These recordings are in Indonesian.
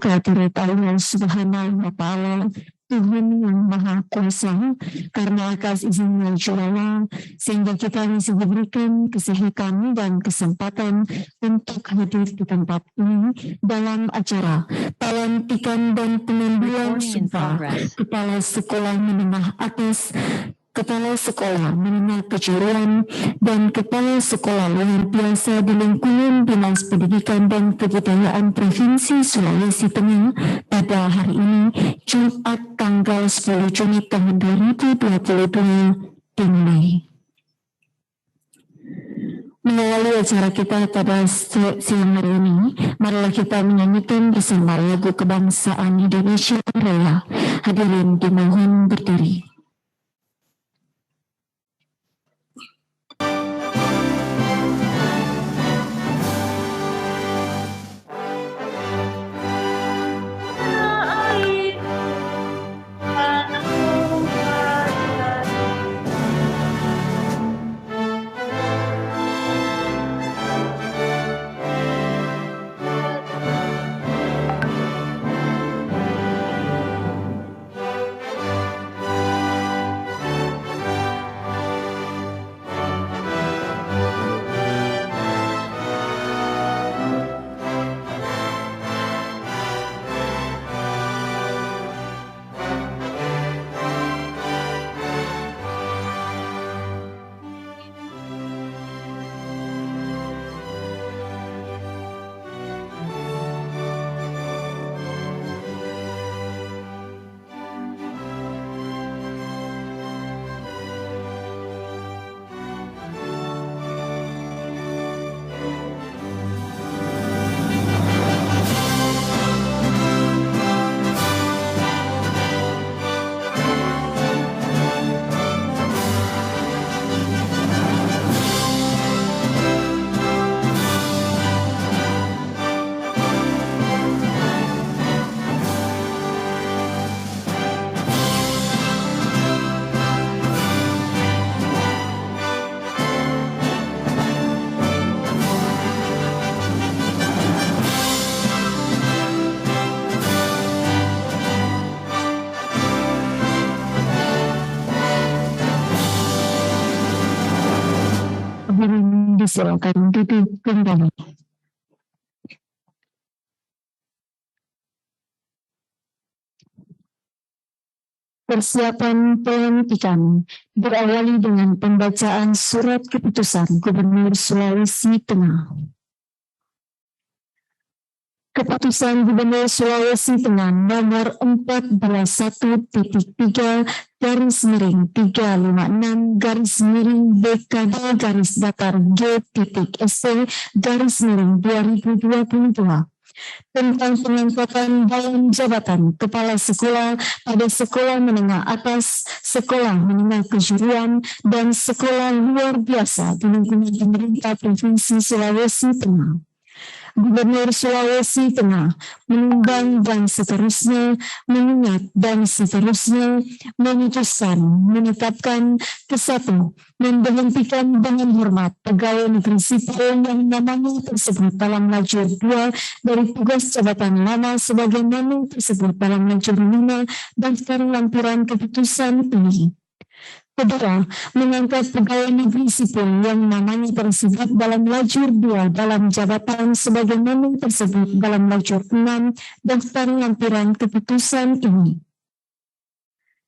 kehadirat Allah Subhanahu wa Ta'ala, Tuhan yang Maha Kuasa, karena atas izin-Nya jualan, sehingga kita masih diberikan kesehatan dan kesempatan untuk hadir di tempat ini dalam acara pelantikan dan pengambilan sumpah Kepala Sekolah Menengah Atas, Kepala Sekolah Menengah Kejuruan, dan Kepala Sekolah Luar Biasa di lingkungan Dinas Pendidikan dan Kebudayaan Provinsi Sulawesi Tengah pada hari ini, Jumat tanggal 10 Juni tahun 2022 dimulai. Mengawali acara kita pada siang hari ini, marilah kita menyanyikan bersama lagu kebangsaan Indonesia Raya. Hadirin dimohon berdiri. Silakan duduk kembali. Persiapan pelantikan berawali dengan pembacaan surat keputusan Gubernur Sulawesi Tengah. Keputusan Gubernur Sulawesi Tengah nomor 14.1.3/BKD-G.SC/2022 tentang pengangkatan dalam jabatan Kepala Sekolah pada Sekolah Menengah Atas, Sekolah Menengah Kejuruan, dan Sekolah Luar Biasa di lingkungan pemerintah Provinsi Sulawesi Tengah. Gubernur Sulawesi Tengah menimbang dan seterusnya, mengingat dan seterusnya, memutuskan, menetapkan ke-1, memberhentikan dengan hormat pegawai negeri sipil yang namanya tersebut dalam lajur 2 dari tugas jabatan lama sebagaimana tersebut dalam lajur 5 daftar lampiran keputusan ini. Kedua, mengangkat pegawai negeri sipil yang namanya tersebut dalam lajur 2 dalam jabatan sebagaimana tersebut dalam lajur 6 daftar lampiran keputusan ini.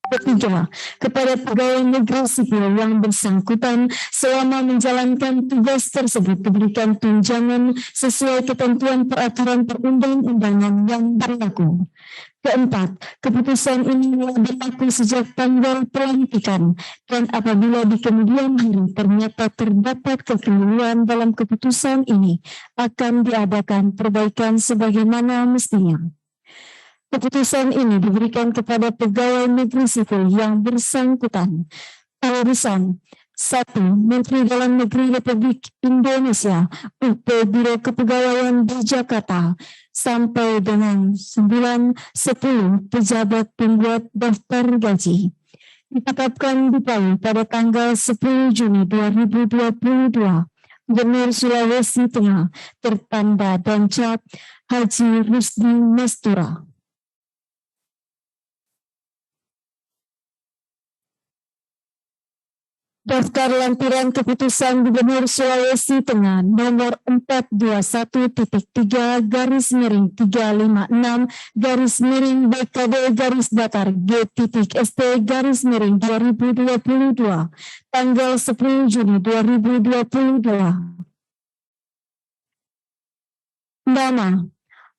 Ketiga, kepada pegawai negeri sipil yang bersangkutan selama menjalankan tugas tersebut diberikan tunjangan sesuai ketentuan peraturan perundang-undangan yang berlaku. Keempat, keputusan ini berlaku sejak tanggal pelantikan dan apabila di kemudian hari ternyata terdapat kekeliruan dalam keputusan ini akan diadakan perbaikan sebagaimana mestinya. Keputusan ini diberikan kepada pegawai negeri sipil yang bersangkutan. Urusan 1. Menteri Dalam Negeri Republik Indonesia UP Biro Kepegawaian di Jakarta sampai dengan 9-10 pejabat pembuat daftar gaji. Ditetapkan dipilih pada tanggal 10 Juni 2022 Gubernur Sulawesi Tengah, tertanda dan cap Haji Rusdi Mastura. Daftar lampiran keputusan Gubernur Sulawesi Tengah nomor 421-3-BKD-ST-2022 tanggal 10 Juni 2022. Nama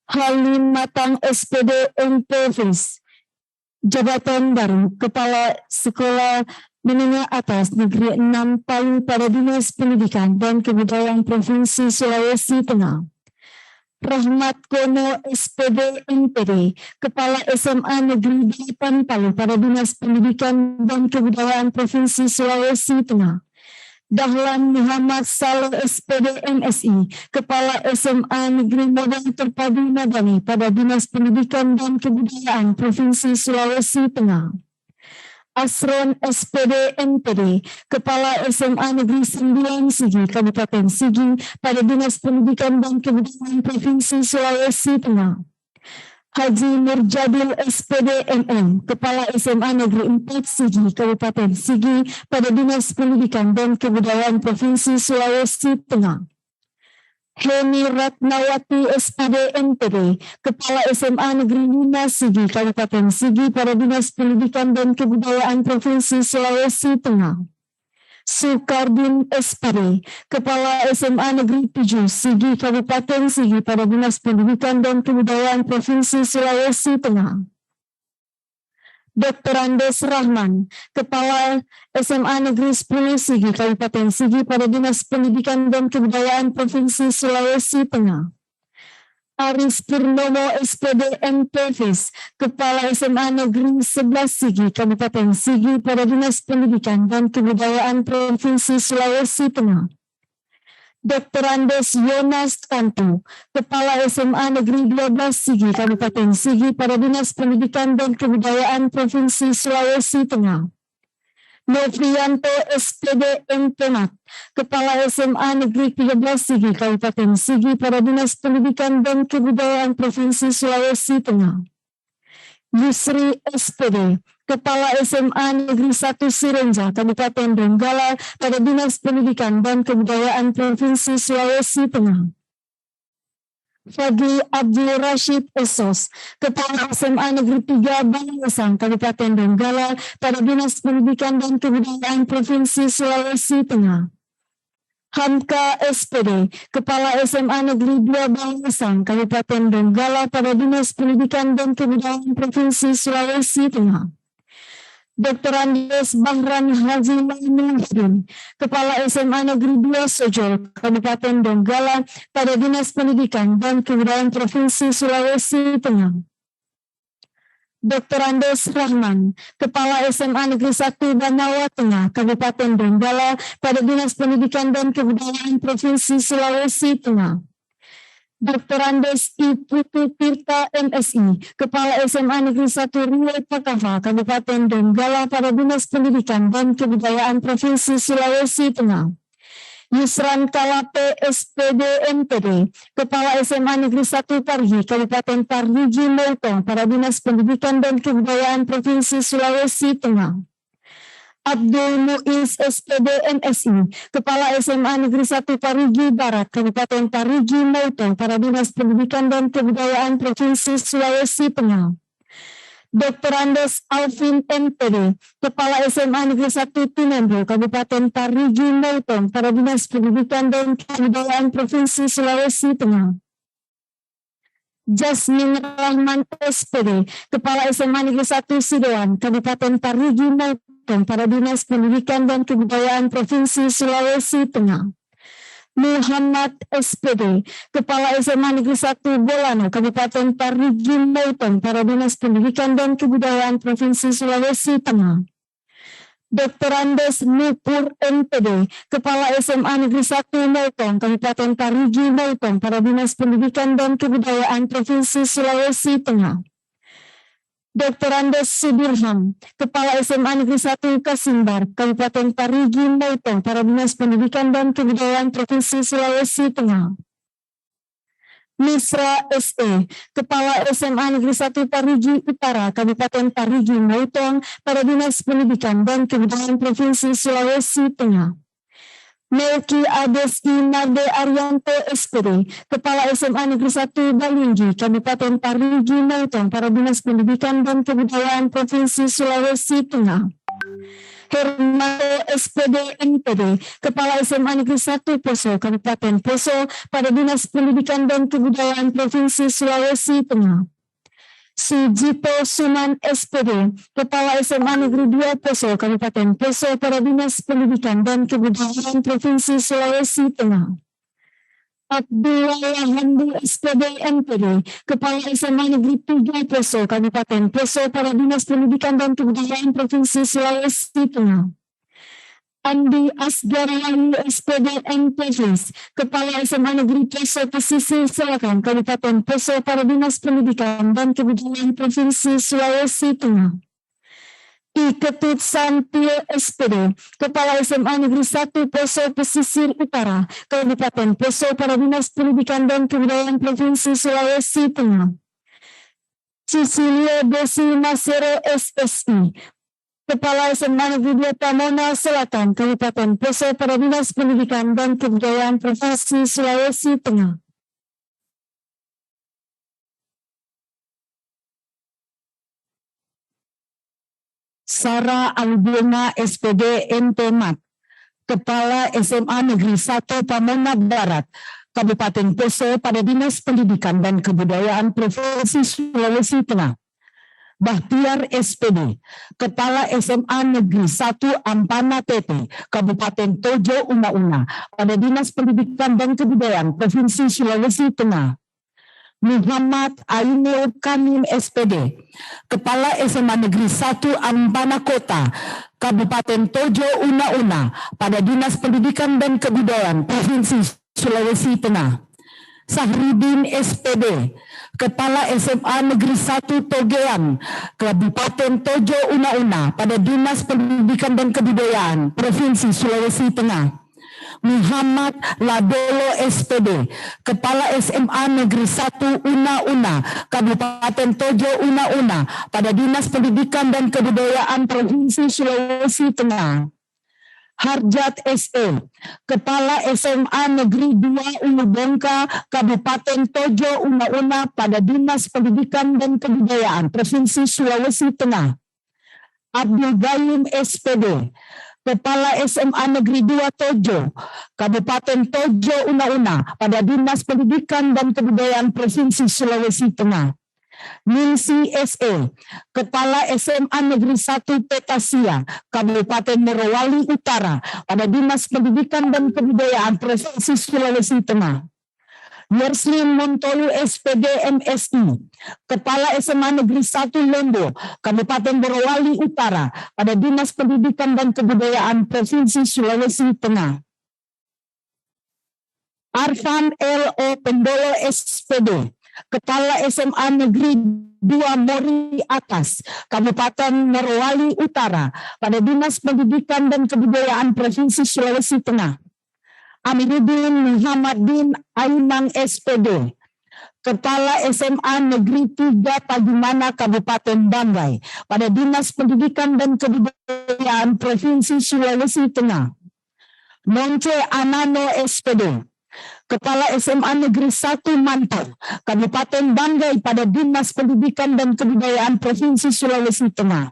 Halim Matang SPD MPvis. Jabatan baru Kepala Sekolah Menengah Atas Negeri 6 Palu pada Dinas Pendidikan dan Kebudayaan Provinsi Sulawesi Tengah. Rahmat Kono SPD MPD, Kepala SMA Negeri 8 Palu pada Dinas Pendidikan dan Kebudayaan Provinsi Sulawesi Tengah. Dahlan Muhammad Saleh SPD MSI, Kepala SMA Negeri Modern Terpadu Madani pada Dinas Pendidikan dan Kebudayaan Provinsi Sulawesi Tengah. Asron SPD MPD, Kepala SMA Negeri 9 Sigi, Kabupaten Sigi pada Dinas Pendidikan dan Kebudayaan Provinsi Sulawesi Tengah. Haji Nurjadil SPD MM, Kepala SMA Negeri 4 Sigi, Kabupaten Sigi pada Dinas Pendidikan dan Kebudayaan Provinsi Sulawesi Tengah. Heni Ratnawati SPD MPD, Kepala SMA Negeri 5 Sigi, Kabupaten Sigi pada Dinas Pendidikan dan Kebudayaan Provinsi Sulawesi Tengah. Sukardin SPD, Kepala SMA Negeri 7 Sigi, Kabupaten Sigi pada Dinas Pendidikan dan Kebudayaan Provinsi Sulawesi Tengah. Dr. Andes Rahman, Kepala SMA Negeri 10 Sigi, Kabupaten Sigi pada Dinas Pendidikan dan Kebudayaan Provinsi Sulawesi Tengah. Aris Purnomo SPD MPvis, Kepala SMA Negeri 11 Sigi, Kabupaten Sigi pada Dinas Pendidikan dan Kebudayaan Provinsi Sulawesi Tengah. Dr. Andes Yonas Tantu, Kepala SMA Negeri 12 Sigi, Kabupaten Sigi pada Dinas Pendidikan dan Kebudayaan Provinsi Sulawesi Tengah. Novrianto SPD MPmat, Kepala SMA Negeri 13 Sigi, Kabupaten Sigi pada Dinas Pendidikan dan Kebudayaan Provinsi Sulawesi Tengah. Yusri SPD, Kepala SMA Negeri 1 Sirenja, Kabupaten Donggala pada Dinas Pendidikan dan Kebudayaan Provinsi Sulawesi Tengah. Fadli Abdul Rashid Esos, Kepala SMA Negeri 3 Balasan, Kabupaten Donggala pada Dinas Pendidikan dan Kebudayaan Provinsi Sulawesi Tengah. Hamka SPD, Kepala SMA Negeri 2 Balasan, Kabupaten Donggala pada Dinas Pendidikan dan Kebudayaan Provinsi Sulawesi Tengah. Dr. Andes Bahran Haji Mainuddin, Kepala SMA Negeri 2 Sojol, Kabupaten Donggala pada Dinas Pendidikan dan Kebudayaan Provinsi Sulawesi Tengah. Dr. Andes Rahman, Kepala SMA Negeri 1 Banawa Tengah, Kabupaten Donggala pada Dinas Pendidikan dan Kebudayaan Provinsi Sulawesi Tengah. Dr. Andes I. Putu Tirta MSI, Kepala SMA Negeri 1 Riau Pakava, Kabupaten Donggala pada Dinas Pendidikan dan Kebudayaan Provinsi Sulawesi Tengah. Yusran Kalape SPD MPD, Kepala SMA Negeri 1 Parigi, Kabupaten Parigi Motong pada Dinas Pendidikan dan Kebudayaan Provinsi Sulawesi Tengah. Abdul Muiz SPD MSI, Kepala SMA Negeri 1 Parigi Barat, Kabupaten Parigi Motong pada Dinas Pendidikan dan Kebudayaan Provinsi Sulawesi Tengah. Dr. Andes Alvin MPD, Kepala SMA Negeri 1 Tinendo, Kabupaten Parigi Motong pada Dinas Pendidikan dan Kebudayaan Provinsi Sulawesi Tengah. Jasmine Rahman SPD, Kepala SMA Negeri 1 Sidoan, Kabupaten Parigi Motong pada Dinas Pendidikan dan Kebudayaan Provinsi Sulawesi Tengah. Muhammad SPD, Kepala SMA Negeri 1 Bolano, Kabupaten Parigi Motong pada Dinas Pendidikan dan Kebudayaan Provinsi Sulawesi Tengah. Dr. Andes Nupur MPD, Kepala SMA Negeri 1 Motong, Kabupaten Parigi Motong pada Dinas Pendidikan dan Kebudayaan Provinsi Sulawesi Tengah. Dr. Andes Sudirham, Kepala SMA Negeri 1 Kasimbar, Kabupaten Parigi Motong, para Dinas Pendidikan dan Kebudayaan Provinsi Sulawesi Tengah. Misra SE, Kepala SMA Negeri 1 Parigi Utara, Kabupaten Parigi Motong, para Dinas Pendidikan dan Kebudayaan Provinsi Sulawesi Tengah. Melki Adeski Nade Arianto SPD, Kepala SMA Negeri 1 Balinggi, Kabupaten Parigi Motong, para Dinas Pendidikan dan Kebudayaan Provinsi Sulawesi Tengah. Hermanto SPD NPD, Kepala SMA Negeri 1 Poso, Kabupaten Poso, pada Dinas Pendidikan dan Kebudayaan Provinsi Sulawesi Tengah. Sujito Suman SPD, Kepala SMA Negeri 2 Poso, Kabupaten Poso, pada Dinas Pendidikan dan Kebudayaan Provinsi Sulawesi Tengah. Abdullah Handi SPD NPD, Kepala SMA Negeri 3 Poso, Kabupaten Poso, pada Dinas Pendidikan dan Kebudayaan Provinsi Sulawesi Tengah. Andi Asgariani SPD NPVs, Kepala SMA Negeri Poso Pesisir Selatan, Kabupaten Poso, pada Dinas Pendidikan dan Kebudayaan Provinsi Sulawesi Tengah. Ketut Santio SPD, Kepala SMA Negeri 1 Poso Pesisir Utara, Kabupaten Poso, pada Dinas Pendidikan dan Kebudayaan Provinsi Sulawesi Tengah. Cicilia Desi Masero SSI, Kepala SMA Negeri 2 Tamona Selatan, Kabupaten Poso, pada Dinas Pendidikan dan Kebudayaan Provinsi Sulawesi Tengah. Sarah Albina SPD MP-MAT, Kepala SMA Negeri 1 Pamona Barat, Kabupaten Poso, pada Dinas Pendidikan dan Kebudayaan Provinsi Sulawesi Tengah. Bahtiar SPD, Kepala SMA Negeri 1 Ampana TT, Kabupaten Tojo Una-Una, pada Dinas Pendidikan dan Kebudayaan Provinsi Sulawesi Tengah. Muhammad Ainul Kamim SPD, Kepala SMA Negeri 1 Ampana Kota, Kabupaten Tojo Una-Una, pada Dinas Pendidikan dan Kebudayaan Provinsi Sulawesi Tengah. Sahrudin SPD, Kepala SMA Negeri 1 Togean, Kabupaten Tojo Una-Una, pada Dinas Pendidikan dan Kebudayaan Provinsi Sulawesi Tengah. Muhammad Ladolo SPD, Kepala SMA Negeri 1 Una-Una, Kabupaten Tojo Una-Una, pada Dinas Pendidikan dan Kebudayaan Provinsi Sulawesi Tengah. Harjat SE, Kepala SMA Negeri 2 Ulubongka, Kabupaten Tojo Una-Una, pada Dinas Pendidikan dan Kebudayaan Provinsi Sulawesi Tengah. Abdul Gayum SPD, Kepala SMA Negeri 2 Tojo, Kabupaten Tojo Una-Una, pada Dinas Pendidikan dan Kebudayaan Provinsi Sulawesi Tengah. Ningsi SE, Kepala SMA Negeri 1 Petasia, Kabupaten Morowali Utara, pada Dinas Pendidikan dan Kebudayaan Provinsi Sulawesi Tengah. Yerslin Montolu SPD MSI, Kepala SMA Negeri 1 Londo, Kabupaten Morowali Utara, pada Dinas Pendidikan dan Kebudayaan Provinsi Sulawesi Tengah. Arfan L.O. Pendolo SPD, Kepala SMA Negeri 2 Mori Atas, Kabupaten Morowali Utara, pada Dinas Pendidikan dan Kebudayaan Provinsi Sulawesi Tengah. Amiruddin Muhammadin Ainang SPD, Kepala SMA Negeri 3 Pagimana, Kabupaten Banggai, pada Dinas Pendidikan dan Kebudayaan Provinsi Sulawesi Tengah. Nonce Anano SPD, Kepala SMA Negeri 1 Mantau, Kabupaten Banggai, pada Dinas Pendidikan dan Kebudayaan Provinsi Sulawesi Tengah.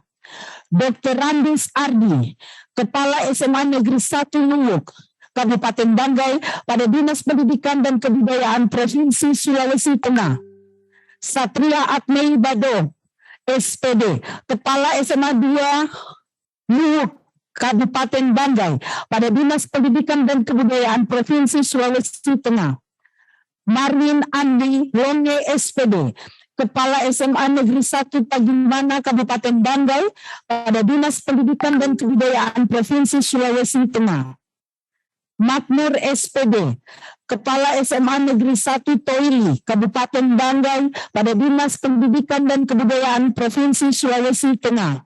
Dr. Randis Ardi, Kepala SMA Negeri 1 Luwuk, Kabupaten Banggai, pada Dinas Pendidikan dan Kebudayaan Provinsi Sulawesi Tengah. Satria Atmei Bado, SPD, Kepala SMA 2 Luwuk, Kabupaten Banggai, pada Dinas Pendidikan dan Kebudayaan Provinsi Sulawesi Tengah. Marwin Andi Longe SPD, Kepala SMA Negeri 1 Pagimana, Kabupaten Banggai, pada Dinas Pendidikan dan Kebudayaan Provinsi Sulawesi Tengah. Makmur SPD, Kepala SMA Negeri 1 Toili, Kabupaten Banggai, pada Dinas Pendidikan dan Kebudayaan Provinsi Sulawesi Tengah.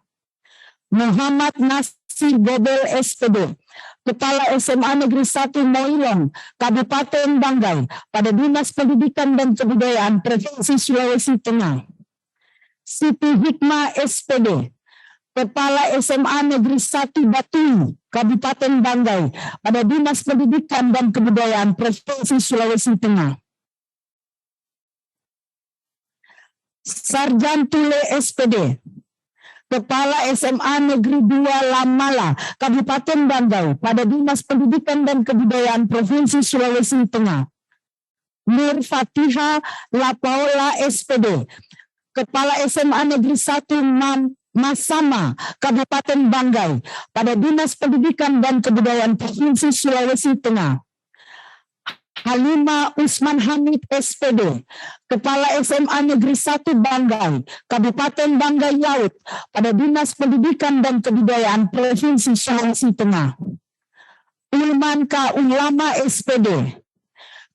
Muhammad Nasir Gobel SPD, Kepala SMA Negeri 1 Moilong, Kabupaten Banggai, pada Dinas Pendidikan dan Kebudayaan Provinsi Sulawesi Tengah. Siti Hikmah SPD, Kepala SMA Negeri 1 Batui, Kabupaten Banggai, pada Dinas Pendidikan dan Kebudayaan Provinsi Sulawesi Tengah. Sarjan Tule SPD, Kepala SMA Negeri 2 Lamala, Kabupaten Banggai, pada Dinas Pendidikan dan Kebudayaan Provinsi Sulawesi Tengah. Nur Fatiha Lapaola SPD, Kepala SMA Negeri 1 Masama, Kabupaten Banggai, pada Dinas Pendidikan dan Kebudayaan Provinsi Sulawesi Tengah. Halimah Usman Hamid SPD, Kepala SMA Negeri 1 Banggai, Kabupaten Banggai Laut, pada Dinas Pendidikan dan Kebudayaan Provinsi Sulawesi Tengah. Ulman K. Ulama SPD,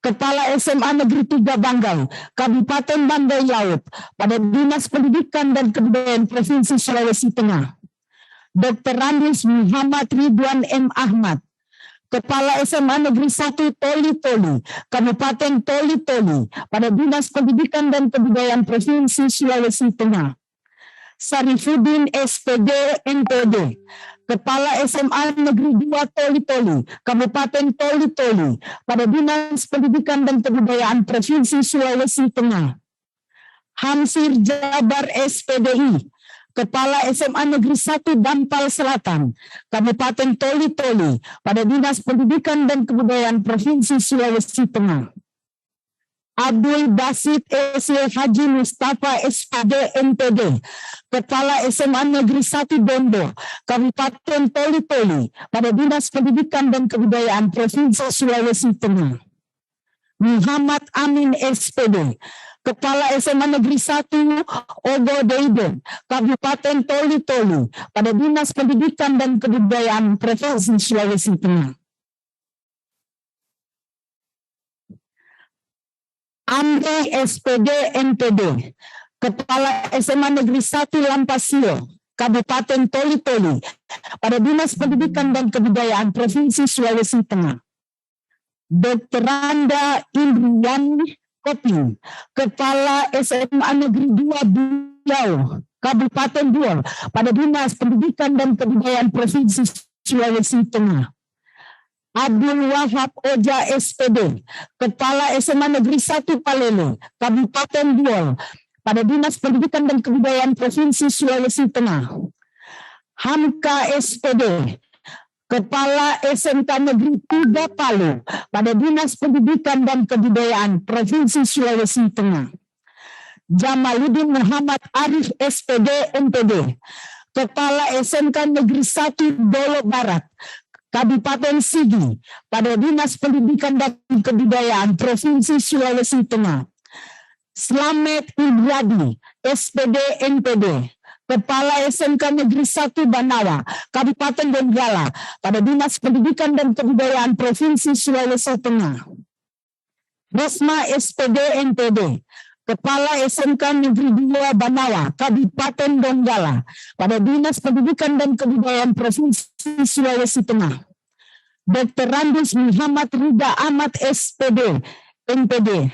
Kepala SMA Negeri 3 Banggai, Kabupaten Banggai Laut, pada Dinas Pendidikan dan Kebudayaan Provinsi Sulawesi Tengah. Dr. Randis Muhammad Ridwan M. Ahmad, Kepala SMA Negeri 1 Toli-Toli, Kabupaten Toli-Toli, pada Dinas Pendidikan dan Kebudayaan Provinsi Sulawesi Tengah. Sarifuddin SPD NPD, Kepala SMA Negeri 2 Toli-Toli, Kabupaten Toli-Toli, pada Dinas Pendidikan dan Kebudayaan Provinsi Sulawesi Tengah. Hamsir Jabar SPDI, Kepala SMA Negeri 1 Dampal Selatan, Kabupaten Toli-Toli, pada Dinas Pendidikan dan Kebudayaan Provinsi Sulawesi Tengah. Abdul Basit S.Y. Haji Mustafa SPD NPD, Kepala SMA Negeri 1 Bondo, Kabupaten Toli-Toli, pada Dinas Pendidikan dan Kebudayaan Provinsi Sulawesi Tengah. Muhammad Amin SPD, Kepala SMA Negeri 1 Ogo Deiden, Kabupaten Toli-Toli, pada Dinas Pendidikan dan Kebudayaan Provinsi Sulawesi Tengah. Amri SPD NPD, Kepala SMA Negeri 1 Lampasio, Kabupaten Toli-Toli, pada Dinas Pendidikan dan Kebudayaan Provinsi Sulawesi Tengah. Dr. Randa Indriani Koping, Kepala SMA Negeri 2 Bulau, Kabupaten Buol, pada Dinas Pendidikan dan Kebudayaan Provinsi Sulawesi Tengah. Abdul Wahab Oja SPD, Kepala SMA Negeri 1 Palele, Kabupaten Buol, pada Dinas Pendidikan dan Kebudayaan Provinsi Sulawesi Tengah. Hamka SPD, Kepala SMK Negeri 3 Palu, pada Dinas Pendidikan dan Kebudayaan Provinsi Sulawesi Tengah. Jamaluddin Muhammad Arif SPD MPD, Kepala SMK Negeri 1 Dolo Barat, Kabupaten Sigi, pada Dinas Pendidikan dan Kebudayaan Provinsi Sulawesi Tengah. Slamet Ibradi, SPD NPD, Kepala SMK Negeri 1 Banawa, Kabupaten Donggala, pada Dinas Pendidikan dan Kebudayaan Provinsi Sulawesi Tengah. Resma SPD NPD, Kepala SMK Negeri 2 Banawa, Kabupaten Donggala, pada Dinas Pendidikan dan Kebudayaan Provinsi Sulawesi Tengah. Dr. Randis Muhammad Rida Ahmad SPD NPD,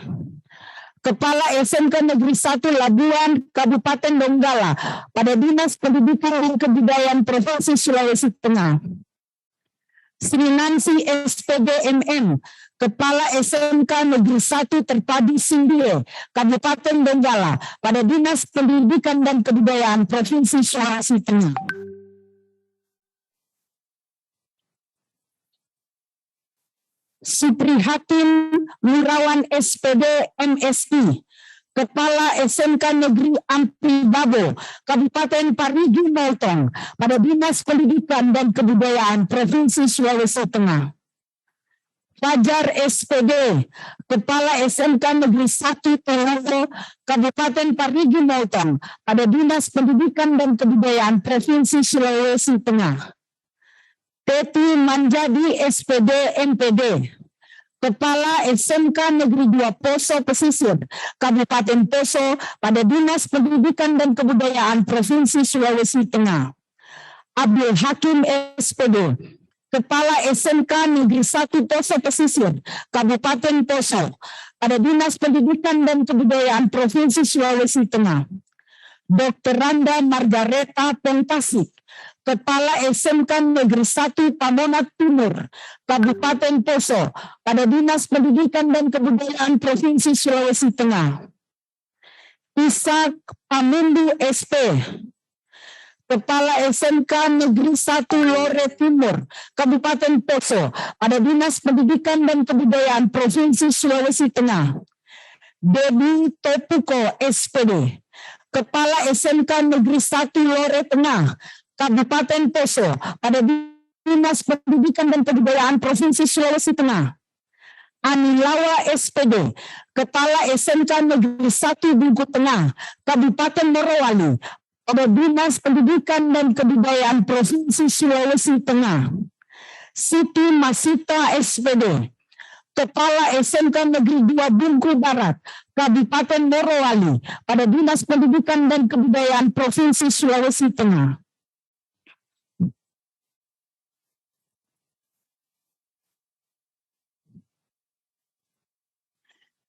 Kepala SMK Negeri 1 Labuan, Kabupaten Donggala, pada Dinas Pendidikan dan Kebudayaan Provinsi Sulawesi Tengah. Sri Nancy SPD MM, Kepala SMK Negeri 1 Terpadu Sindile, Kabupaten Donggala, pada Dinas Pendidikan dan Kebudayaan Provinsi Sulawesi Tengah. Suprihatin Murawan SPD MSI, Kepala SMK Negeri Ampri Babo, Kabupaten Parigi Motong, pada Dinas Pendidikan dan Kebudayaan Provinsi Sulawesi Tengah. Fajar SPD, Kepala SMK Negeri 1 Tologo, Kabupaten Parigi Motong, pada Dinas Pendidikan dan Kebudayaan Provinsi Sulawesi Tengah. Teti Manjadi SPD NPD, Kepala SMK Negeri 2 Poso Pesisir, Kabupaten Poso pada Dinas Pendidikan dan Kebudayaan Provinsi Sulawesi Tengah. Abdul Hakim SPD, Kepala SMK Negeri 1 Poso Pesisir, Kabupaten Poso pada Dinas Pendidikan dan Kebudayaan Provinsi Sulawesi Tengah. Dr. Randa Margareta Pengtasik, Kepala SMK Negeri 1 Pamonat Timur, Kabupaten Poso pada Dinas Pendidikan dan Kebudayaan Provinsi Sulawesi Tengah. Ishak Pamundu SP, Kepala SMK Negeri 1 Lore Timur, Kabupaten Poso pada Dinas Pendidikan dan Kebudayaan Provinsi Sulawesi Tengah. Debbie Topuko SPD, Kepala SMK Negeri 1 Lore Tengah, Kabupaten Poso pada Dinas Pendidikan dan Kebudayaan Provinsi Sulawesi Tengah. Anilawa SPD, Kepala SMK Negeri 1 Bungku Tengah, Kabupaten Morowali pada Dinas Pendidikan dan Kebudayaan Provinsi Sulawesi Tengah. Siti Masita SPD, Kepala SMK Negeri 2 Bungku Barat, Kabupaten Morowali pada Dinas Pendidikan dan Kebudayaan Provinsi Sulawesi Tengah.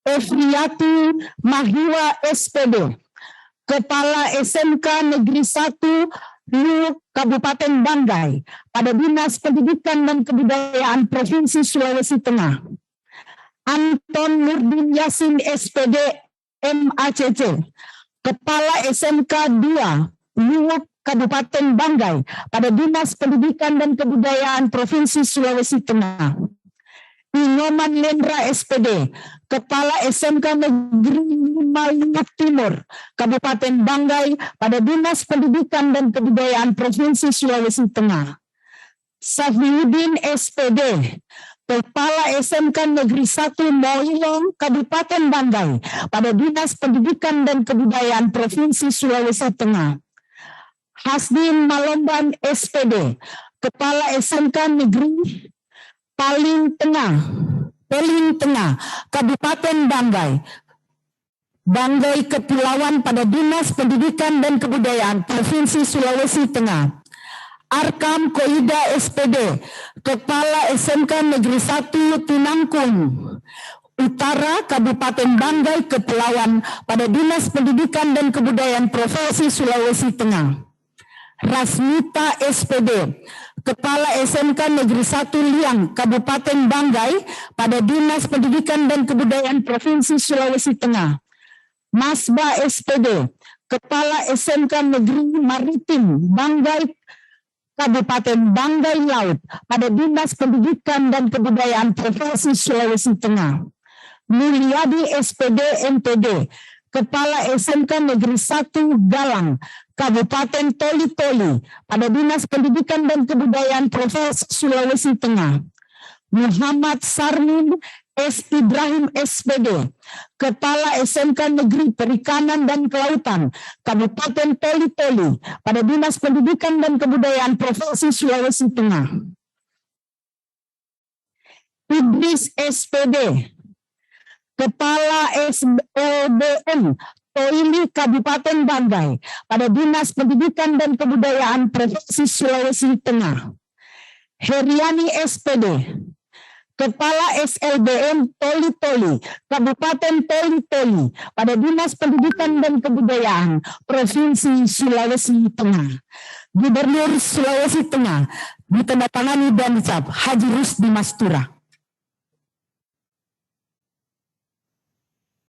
Efriati Mahua SPD, Kepala SMK Negeri 1 Lu Kabupaten Banggai pada Dinas Pendidikan dan Kebudayaan Provinsi Sulawesi Tengah. Anton Nurdin Yasin SPD MACC, Kepala SMK 2 Lu Kabupaten Banggai pada Dinas Pendidikan dan Kebudayaan Provinsi Sulawesi Tengah. Inyoman Lendra SPD, Kepala SMK Negeri 5 Timur, Kabupaten Banggai pada Dinas Pendidikan dan Kebudayaan Provinsi Sulawesi Tengah. Safiuddin SPD, Kepala SMK Negeri 1 Moilong, Kabupaten Banggai pada Dinas Pendidikan dan Kebudayaan Provinsi Sulawesi Tengah. Hasdin Malomban SPD, Kepala SMK Negeri Paling Tengah, Kabupaten Banggai Kepulauan pada Dinas Pendidikan dan Kebudayaan Provinsi Sulawesi Tengah. Arkam Koida SPD, Kepala SMK Negeri 1 Tinangkung Utara, Kabupaten Banggai Kepulauan pada Dinas Pendidikan dan Kebudayaan Provinsi Sulawesi Tengah. Rasmita SPD, Kepala SMK Negeri 1 Liang, Kabupaten Banggai pada Dinas Pendidikan dan Kebudayaan Provinsi Sulawesi Tengah. Masba SPD, Kepala SMK Negeri Maritim Banggai, Kabupaten Banggai Laut pada Dinas Pendidikan dan Kebudayaan Provinsi Sulawesi Tengah. Mulyadi SPD MPD, Kepala SMK Negeri 1 Galang, Kabupaten Toli-Toli pada Dinas Pendidikan dan Kebudayaan Provinsi Sulawesi Tengah. Muhammad Sarmin S. Ibrahim SPD, Kepala SMK Negeri Perikanan dan Kelautan, Kabupaten Toli-Toli pada Dinas Pendidikan dan Kebudayaan Provinsi Sulawesi Tengah. Idris SPD, Kepala SLBM Toili, Kabupaten Banggai pada Dinas Pendidikan dan Kebudayaan Provinsi Sulawesi Tengah. Heriani SPD, Kepala SLBM Toli-Toli, Kabupaten Toli-Toli pada Dinas Pendidikan dan Kebudayaan Provinsi Sulawesi Tengah. Gubernur Sulawesi Tengah ditandatangani dan dicap Haji Rusdi Mastura.